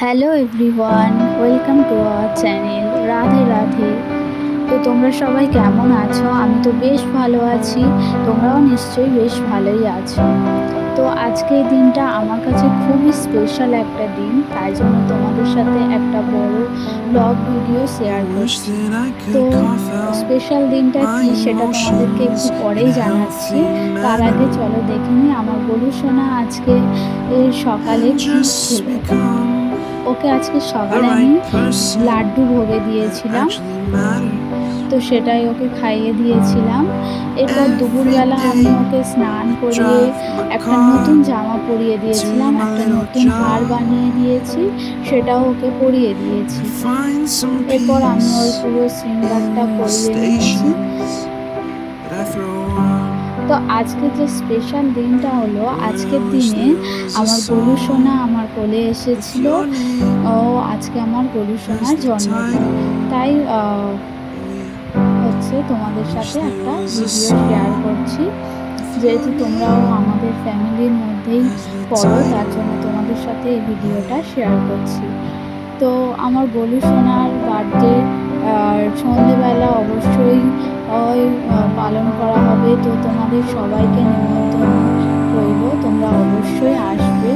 Hello everyone, welcome to our channel. Radhe Radhe. তো তোমরা সবাই কেমন আছো? আমি তো বেশ ভালো আছি, তোমরাও নিশ্চয়ই বেশ ভালোই আছো। তো আজকের দিনটা আমার কাছে খুবই স্পেশাল একটা দিন, তাই জন্য তোমাদের সাথে একটা বড় ব্লগ ভিডিও শেয়ার করছি। তো স্পেশাল দিনটা কি সেটা তোমাদেরকে একটু পরেই জানাচ্ছি। তার আগে চলো দেখে নিই আমার গরু সোনা আজকে সকালে কি খেলো। ওকে আজকে সকালে আমি লাড্ডু ভোগে দিয়েছিলাম, তো সেটাই ওকে খাইয়ে দিয়েছিলাম। এরপর দুপুরবেলা আমি ওকে স্নান করিয়ে একটা নতুন জামা পরিয়ে দিয়েছিলাম, একটা নতুন হার বানিয়ে দিয়েছি, সেটাও ওকে পরিয়ে দিয়েছি। এরপর আমি ওর পুরো শৃঙ্গারটা করিয়ে নিয়েছি। তো আজকে যে স্পেশাল দিনটা হলো, আজকের দিনে আমার গরু সোনা আমার কোলে এসেছিল। আজকে আমার গরু সোনার জন্মদিন, তাই হচ্ছে তোমাদের সাথে একটা ভিডিও শেয়ার করছি। যেহেতু তোমরাও আমাদের ফ্যামিলির মধ্যেই পড়ো, তার জন্য তোমাদের সাথে এই ভিডিওটা শেয়ার করছি। তো আমার গরু সোনার বার্থডে সন্ধেবেলা অবশ্যই পালন করা হবে। তো তোমাদের সবাইকে নিমন্ত্রণ রইল, তোমরা অবশ্যই আসবে।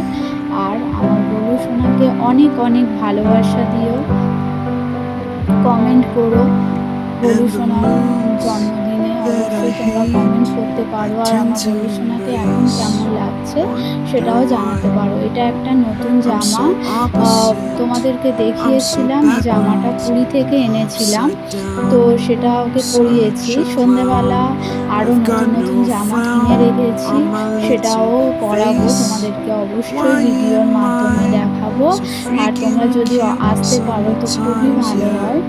আর আমার গরু সোনাকে অনেক অনেক ভালোবাসা দিও, কমেন্ট করো। গরু সোনার জন্মদিনে অবশ্যই তোমরা কমেন্ট করতে পারো, আর আমার গরু সোনাকে এখন কেমন লাগছে সেটাও জানাতে পারো। এটা একটা নতুন জামা, তোমাদেরকে দেখিয়েছিলাম। এই জামাটা পুরী থেকে এনেছিলাম, তো সেটা ওকে পরিয়েছি। সন্ধেবেলা আরও নতুন নতুন জামা কিনে রেখেছি, সেটাও পরাবো তোমাদেরকে, অবশ্যই ভিডিওর মাধ্যমে দেখাবো। আর তোমরা যদি আসতে পারো তো খুবই ভালো হয়।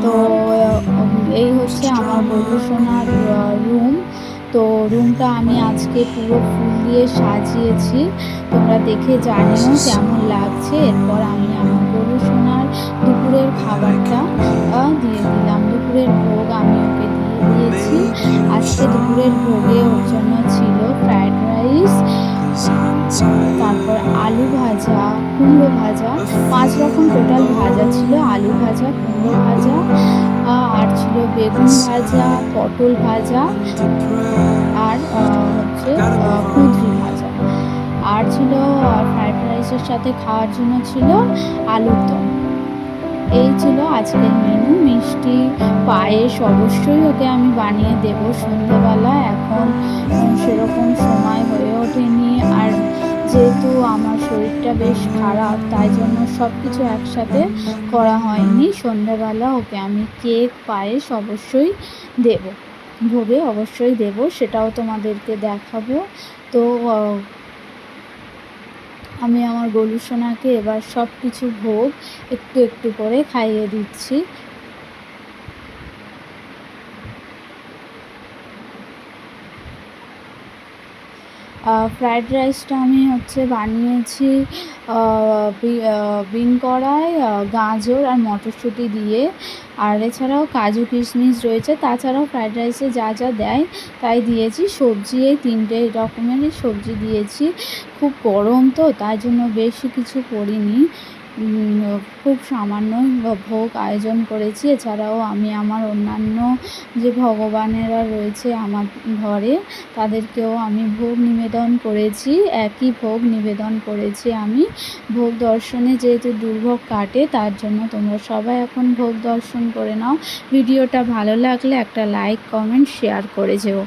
তো এই হচ্ছে আমার গরু সোনার রুম। তো রুমটা আমি আজকে পুরো ফুল দিয়ে সাজিয়েছি, তোমরা দেখে জানিও কেমন লাগছে। এরপর আমি আমার গরু সোনার দুপুরের খাবারটা দিয়ে দিলাম। দুপুরের ভোগ আমি ওকে দিয়ে দিয়েছি। আজকে দুপুরের ভোগে ওর জন্য ছিল ফ্রায়েড রাইস, তারপর আলু ভাজা, কুমড়ো ভাজা, 5 রকম টোটাল ভাজা ছিল। আলু ভাজা, কুমড়ো ভাজা, আর ছিল বেগুন ভাজা, পটল ভাজা, আর হচ্ছে কুঁদরি ভাজা। আর ছিল ফ্রায়েড রাইসের সাথে খাওয়ার জন্য ছিল আলুর দম। এই ছিল আজকের মেনু। মিষ্টি, পায়েস অবশ্যই ওকে আমি বানিয়ে দেব সন্ধ্যেবেলা। এখন সেরকম সময় হয়ে ওঠেনি, আর যেহেতু আমার শরীরটা বেশ খারাপ, তাই জন্য সব কিছু একসাথে করা হয়নি। সন্ধ্যেবেলা ওকে আমি কেক, পায়েস অবশ্যই দেব, ভোগে অবশ্যই দেব, সেটাও তোমাদেরকে দেখাবো। তো আমি আমার গরু সোনাকে এবার সব কিছু ভোগ একটু একটু করে খাইয়ে দিচ্ছি। ফ্রায়েড রাইসটা আমি হচ্ছে বানিয়েছি বিন কড়াই, গাজর আর মটরশুঁটি দিয়ে। আর এছাড়াও কাজু কিশমিশ রয়েছে। তাছাড়াও ফ্রায়েড রাইসে যা যা দেয় তাই দিয়েছি। সবজি এই 3টে রকমেরই সবজি দিয়েছি। খুব গরম তো, তাই জন্য বেশি কিছু করিনি, খুব সামান্য ভোগ আয়োজন করেছি। এছাড়াও আমি আমার অন্যান্য যে ভগবানেরা রয়েছে আমার ঘরে, তাদেরকেও আমি ভোগ নিবেদন করেছি। একই ভোগ নিবেদন করেছি আমি। ভোগ দর্শনে যেহেতু দুর্ভোগ কাটে, তার জন্য তোমরা সবাই এখন ভোগ দর্শন করে নাও। ভিডিওটা ভালো লাগলে একটা লাইক, কমেন্ট, শেয়ার করে যেও।